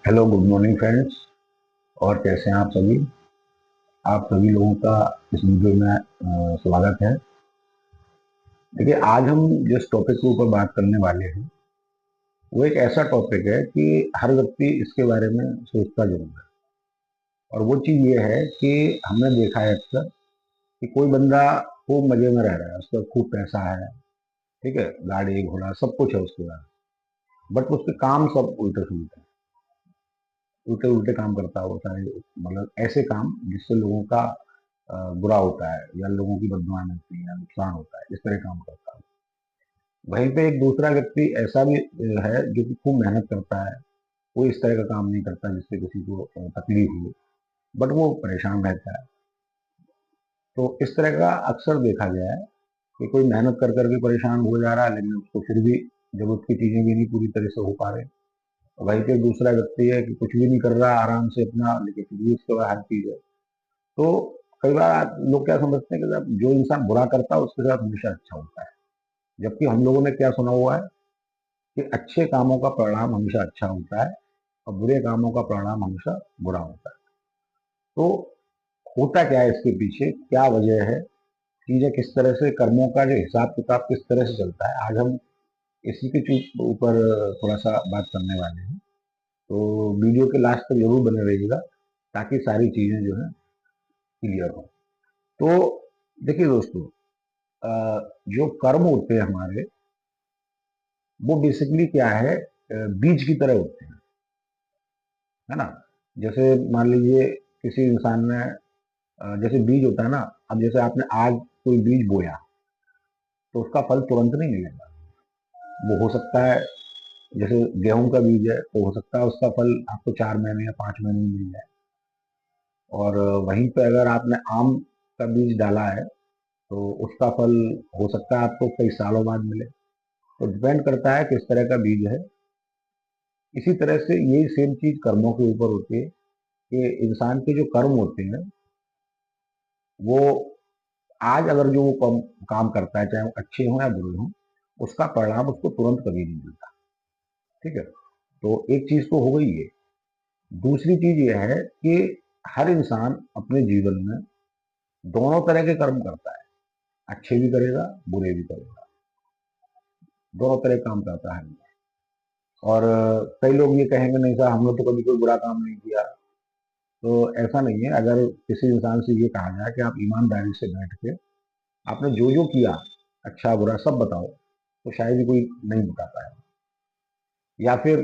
Hello, good morning friends. और कैसे हैं आप सभी लोगों का इस वीडियो में स्वागत है। देखिए, आज हम जिस टॉपिक के ऊपर बात करने वाले हैं वो एक ऐसा टॉपिक है कि हर व्यक्ति इसके बारे में सोचता जरूर है। और वो चीज़ ये है कि हमने देखा है अक्सर कि कोई बंदा खूब मजे में रह रहा है, उसका खूब पैसा है, ठीक है, गाड़ी घोड़ा सब कुछ है उसके पास, बट उसके काम सब उल्टे सुलटे हैं। उल्टे उल्टे काम करता है वो सारे, मतलब ऐसे काम जिससे लोगों का बुरा होता है या लोगों की बदनाम होती है या नुकसान होता है, इस तरह काम करता है। वहीं पे एक दूसरा व्यक्ति ऐसा भी है जो कि खूब मेहनत करता है। वो इस तरह का काम नहीं करता जिससे किसी को तकलीफ हो, बट वो परेशान रहता है। तो इस तरह का अक्सर देखा गया है कि कोई मेहनत कर करके परेशान हो जा रहा है, लेकिन उसको फिर भी जरूरत की चीजें भी नहीं पूरी तरह से हो पा रहे। वहीं पे दूसरा व्यक्ति है कि कुछ भी नहीं कर रहा आराम से अपना, लेकिन फिर भी उसके पास हर चीज है। तो कई बार लोग क्या समझते हैं कि जब जो इंसान बुरा करता है उसके साथ हमेशा अच्छा होता है, जबकि हम लोगों ने क्या सुना हुआ है कि अच्छे कामों का परिणाम हमेशा अच्छा होता है और बुरे कामों का परिणाम हमेशा बुरा होता है। तो होता क्या है इसके पीछे, क्या वजह है, चीजें किस तरह से, कर्मों का जो हिसाब किताब किस तरह से चलता है, आज हम इसी के ऊपर थोड़ा सा बात करने वाले हैं। तो वीडियो के लास्ट तक जरूर बने रहिएगा ताकि सारी चीजें जो है क्लियर हो। तो देखिए दोस्तों, जो कर्म होते हैं हमारे, वो बेसिकली क्या है, बीज की तरह होते हैं, है ना। जैसे मान लीजिए किसी इंसान ने, जैसे बीज होता है ना, अब जैसे आपने आज कोई बीज बोया तो उसका फल तुरंत नहीं मिलेगा। वो हो सकता है, जैसे गेहूं का बीज है तो हो सकता है उसका फल आपको 4 महीने या 5 महीने में मिल जाए। और वहीं पे अगर आपने आम का बीज डाला है तो उसका फल हो सकता है आपको कई सालों बाद मिले। तो डिपेंड करता है किस तरह का बीज है। इसी तरह से यही सेम चीज कर्मों के ऊपर होती है कि इंसान के जो कर्म होते हैं वो आज अगर जो वो काम करता है, चाहे वो अच्छे हों या बुरे हों, उसका परिणाम उसको तुरंत कभी नहीं मिलता। ठीक है, तो एक चीज तो हो गई है। दूसरी चीज ये है कि हर इंसान अपने जीवन में दोनों तरह के कर्म करता है, अच्छे भी करेगा बुरे भी करेगा, दोनों तरह काम करता है। और कई लोग ये कहेंगे नहीं सर, हमने तो कभी कोई बुरा काम नहीं किया। तो ऐसा नहीं है। अगर किसी इंसान से ये कहा जाए कि आप ईमानदारी से बैठ के आपने जो जो किया, अच्छा बुरा सब बताओ, तो शायद ही कोई नहीं बता पाए। या फिर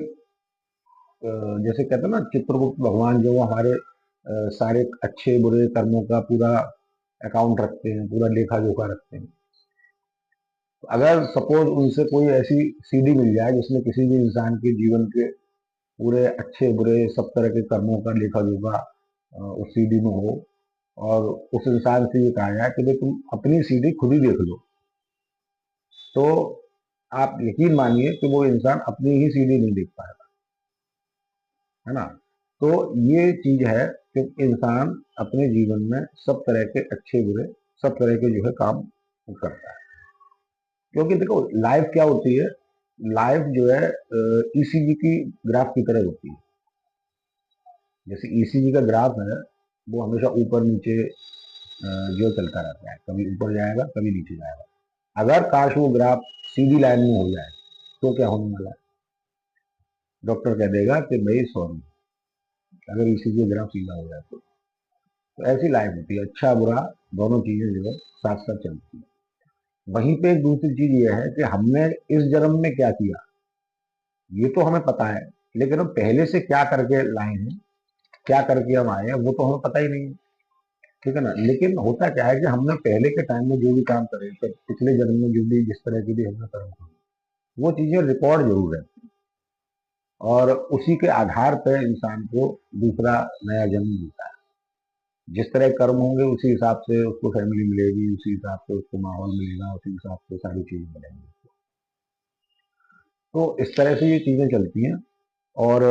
जैसे कहते हैं ना, चित्रगुप्त भगवान जो हमारे सारे अच्छे बुरे कर्मों का पूरा अकाउंट रखते हैं, पूरा लेखा जोखा रखते हैं। तो अगर सपोज उनसे कोई ऐसी सीडी मिल जाए जिसमें किसी भी इंसान के जीवन के पूरे अच्छे बुरे सब तरह के कर्मों का लेखा जोखा उस सीडी में हो, और उस इंसान से ये कहा जाए कि भाई तुम अपनी सीडी खुद ही देख लो, तो आप यकीन मानिए कि वो इंसान अपनी ही सीडी नहीं देख पाएगा, है ना। तो ये चीज है कि इंसान अपने जीवन में सब तरह के अच्छे बुरे सब तरह के जो है काम करता है। क्योंकि देखो, लाइफ क्या होती है, लाइफ जो है ईसीजी की ग्राफ की तरह होती है। जैसे ईसीजी का ग्राफ है, वो हमेशा ऊपर नीचे जो चलता रहता है, कभी ऊपर जाएगा कभी नीचे जाएगा। अगर काश वो ग्राफ सीधी लाइन में हो जाए तो क्या होने वाला है, डॉक्टर कह देगा कि भाई सॉरी, अगर ईसीजी ग्राफ सीधा हो जाए तो ऐसी लाइफ होती है, अच्छा बुरा दोनों चीजें जो है साथ साथ चलती है। वहीं पे एक दूसरी चीज ये है कि हमने इस जन्म में क्या किया, ये तो हमें पता है, लेकिन हम पहले से क्या करके लाए हैं, क्या करके हम आए हैं, वो तो हमें पता ही नहीं है। ठीक है ना। लेकिन होता क्या है कि हमने पहले के टाइम में जो भी काम करे, तो पिछले जन्म में जो भी जिस तरह की भी हमने कर्म किए, वो चीजें रिकॉर्ड जरूर है। और उसी के आधार पर इंसान को दूसरा नया जन्म मिलता है। जिस तरह कर्म होंगे उसी हिसाब से उसको फैमिली मिलेगी, उसी हिसाब से उसको माहौल मिलेगा, उसी हिसाब से सारी चीजें मिलेंगी। तो इस तरह से ये चीजें चलती हैं। और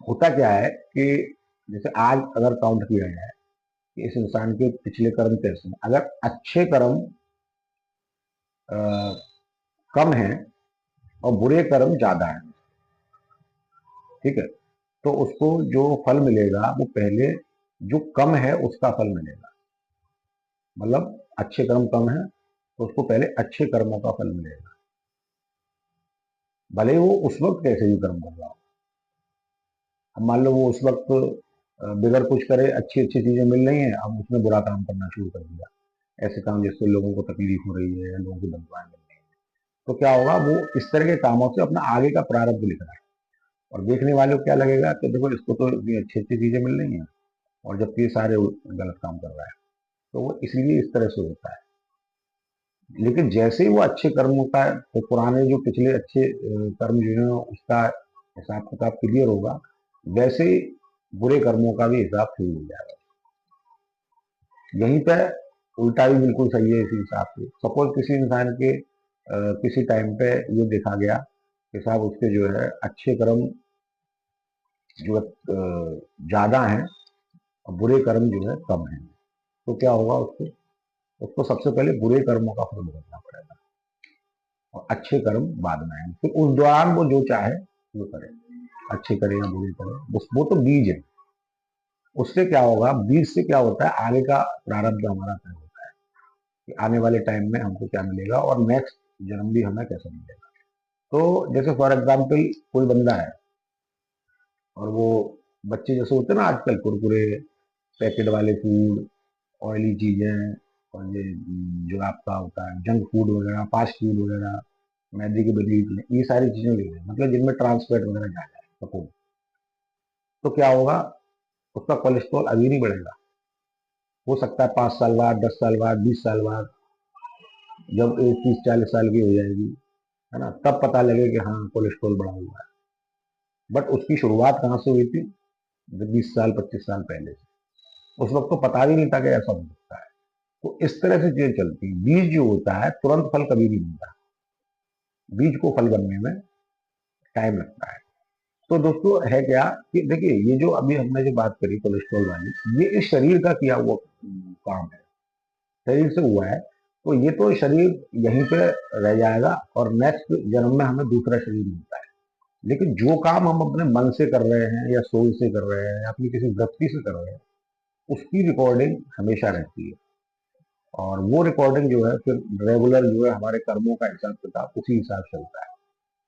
होता क्या है कि जैसे आज अगर काउंट किया जाए कि इस इंसान के पिछले कर्म कैसे हैं, अगर अच्छे कर्म कम हैं और बुरे कर्म ज्यादा हैं, ठीक है। तो उसको जो फल मिलेगा वो पहले जो कम है उसका फल मिलेगा। मतलब अच्छे कर्म कम है तो उसको पहले अच्छे कर्मों का फल मिलेगा, भले ही वो उस वक्त कैसे भी कर्म कर रहा हो। अब मान लो वो उस वक्त बगैर कुछ करे अच्छी अच्छी चीजें मिल रही हैं, अब उसने बुरा काम करना शुरू कर दिया, ऐसे काम जिससे लोगों को तकलीफ हो रही है या लोगों की बददुआएं मिल रही है, तो क्या होगा, वो इस तरह के कामों से अपना आगे का प्रारब्ध लिख रहा है। और देखने वाले को क्या लगेगा कि देखो इसको तो इतनी अच्छी अच्छी चीजें मिल रही हैं और जबकि ये सारे गलत काम कर रहा है। तो वो इसलिए इस तरह से होता है। लेकिन जैसे ही वो अच्छे कर्मों का, तो पुराने जो पिछले अच्छे कर्म जो है उसका हिसाब किताब क्लियर होगा, वैसे ही बुरे कर्मों का भी हिसाब सही हो जाएगा। यहीं पे उल्टा भी बिल्कुल सही है इसी हिसाब से। सपोज किसी इंसान के किसी टाइम पे ये देखा गया कि साहब उसके जो है अच्छे कर्म जो ज्यादा हैं और बुरे कर्म जो है कम हैं, तो क्या होगा, उसको उसको सबसे पहले बुरे कर्मों का फल भुगतना पड़ेगा और अच्छे कर्म बाद में आएंगे। फिर उस दौरान वो जो चाहे वो करे, अच्छे करे या बुरे करे, बस वो तो बीज है। उससे क्या होगा, बीज से क्या होता है, आगे का प्रारब्ध हमारा तय होता है कि आने वाले टाइम में हमको क्या मिलेगा और नेक्स्ट जन्म भी हमें कैसा मिलेगा। तो जैसे फॉर एग्जाम्पल कोई बंदा है और वो बच्चे जैसे होते हैं ना आजकल, कुरकुरे, पैकेट वाले फूड, ऑयली चीजें, और ये जो आपका होता है जंक फूड वगैरह, फास्ट फूड वगैरह, मैदे की बनी हुई चीजें, ये सारी चीजें ले लें, मतलब जिनमें ट्रांसफैट वगैरह ज्यादा है सपोज, तो क्या होगा, उसका कोलेस्ट्रॉल अभी नहीं बढ़ेगा। हो सकता है 5 साल बाद, 10 साल बाद, 20 साल बाद, जब 30-40 साल की हो जाएगी, है ना, तब पता लगे कि हाँ कोलेस्ट्रॉल बढ़ा हुआ है। बट उसकी शुरुआत कहाँ से हुई थी, 20 साल 25 साल पहले से। उस वक्त तो पता भी नहीं था कि ऐसा हो सकता है। तो इस तरह से चीजें चलती हैं। बीज जो होता है तुरंत फल कभी नहीं मिलता, बीज को फल बनने में टाइम लगता है। तो दोस्तों है क्या कि देखिए, ये जो अभी हमने जो बात करी कोलेस्ट्रॉल वाली, ये इस शरीर का किया हुआ काम है, शरीर से हुआ है। तो ये तो शरीर यहीं पे रह जाएगा और नेक्स्ट जन्म में हमें दूसरा शरीर मिलता है। लेकिन जो काम हम अपने मन से कर रहे हैं या सोल से कर रहे हैं या अपनी किसी वृत्ति से कर रहे हैं, उसकी रिकॉर्डिंग हमेशा रहती है। और वो रिकॉर्डिंग जो है फिर रेगुलर जो है हमारे कर्मों का हिसाब किताब उसी हिसाब से चलता है।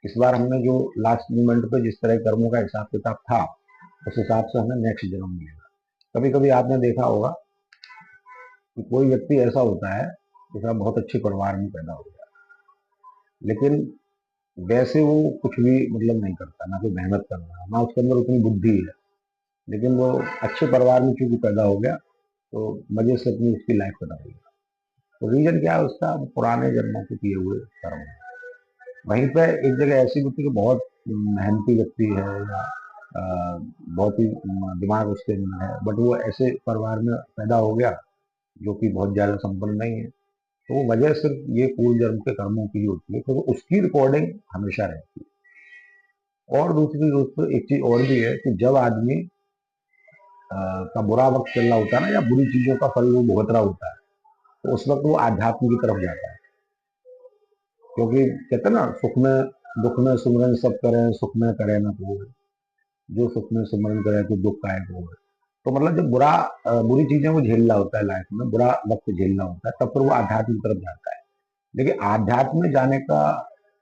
इस बार हमने जो लास्ट मोमेंट पे जिस तरह कर्मों का हिसाब किताब था, उस हिसाब से हमें नेक्स्ट जन्म मिलेगा। कभी कभी आपने देखा होगा कि कोई व्यक्ति ऐसा होता है जैसा बहुत अच्छे परिवार में पैदा हो गया, लेकिन वैसे वो कुछ भी मतलब नहीं करता, ना कोई मेहनत करना, ना उसके अंदर उतनी बुद्धि है, लेकिन वो अच्छे परिवार में चूंकि पैदा हो गया तो मजे से अपनी उसकी लाइफ कटा रही है। तो रीजन क्या है उसका, पुराने जन्मों के किए हुए कर्म है। वहीं पे एक जगह ऐसी व्यक्ति जो बहुत मेहनती व्यक्ति है या बहुत ही दिमाग उसके अंदर है, बट वो ऐसे परिवार में पैदा हो गया जो कि बहुत ज्यादा संपन्न नहीं है, तो वो वजह सिर्फ ये पूर्व जन्म के कर्मों की ही होती है, तो उसकी रिकॉर्डिंग हमेशा रहती है। और दूसरी दोस्तों एक चीज और भी है कि जब आदमी का बुरा वक्त चल रहा होता है ना, या बुरी चीजों का फल वो भुगत रहा होता है, तो उस वक्त वो आध्यात्म की तरफ जाता है। क्योंकि कहते हैं ना, सुख में दुख में सुमरन सब करें, सुख में करे ना कोई, जो सुख में सुमरन करे तो दुख का है कोई। तो मतलब जब बुरी चीजें वो झेल रहा होता है, लाइफ में बुरा वक्त झेलना होता है, तब फिर वो आध्यात्म की तरफ जाता है। लेकिन आध्यात्म में जाने का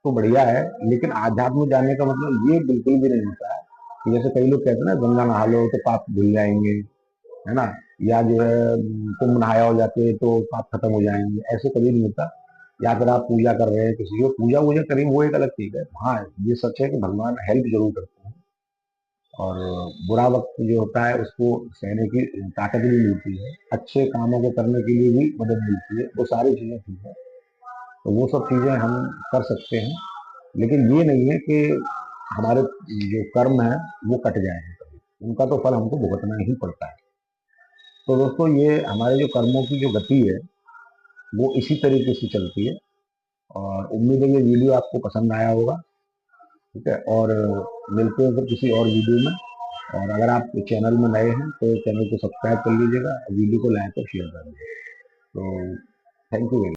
तो बढ़िया है, लेकिन आध्यात्म में जाने का मतलब ये बिल्कुल भी नहीं होता है कि जैसे कई लोग कहते हैं ना, गंगा नहा लो तो पाप धुल जाएंगे, है ना, या जो है कुंभ नहाया हो जाते तो पाप खत्म हो जाएंगे, ऐसे कभी नहीं होता। या फिर आप पूजा कर रहे हैं किसी को, पूजा वूजा करें वो एक अलग चीज है। हाँ, ये सच है कि भगवान हेल्प जरूर करते हैं और बुरा वक्त जो होता है उसको सहने की ताकत भी मिलती है, अच्छे कामों को करने के लिए भी मदद मिलती है, वो सारी चीजें ठीक है। तो वो सब चीजें हम कर सकते हैं, लेकिन ये नहीं है कि हमारे जो कर्म है वो कट जाएंगे कभी, उनका तो फल हमको भुगतना ही पड़ता है। तो दोस्तों ये हमारे जो कर्मों की जो गति है वो इसी तरीके से चलती है। और उम्मीद है ये वीडियो आपको पसंद आया होगा। ठीक है, और मिलते हैं फिर किसी और वीडियो में। और अगर आप चैनल में नए हैं तो चैनल को सब्सक्राइब कर लीजिएगा, वीडियो को लाइक और शेयर कर दीजिएगा। तो थैंक यू वेरी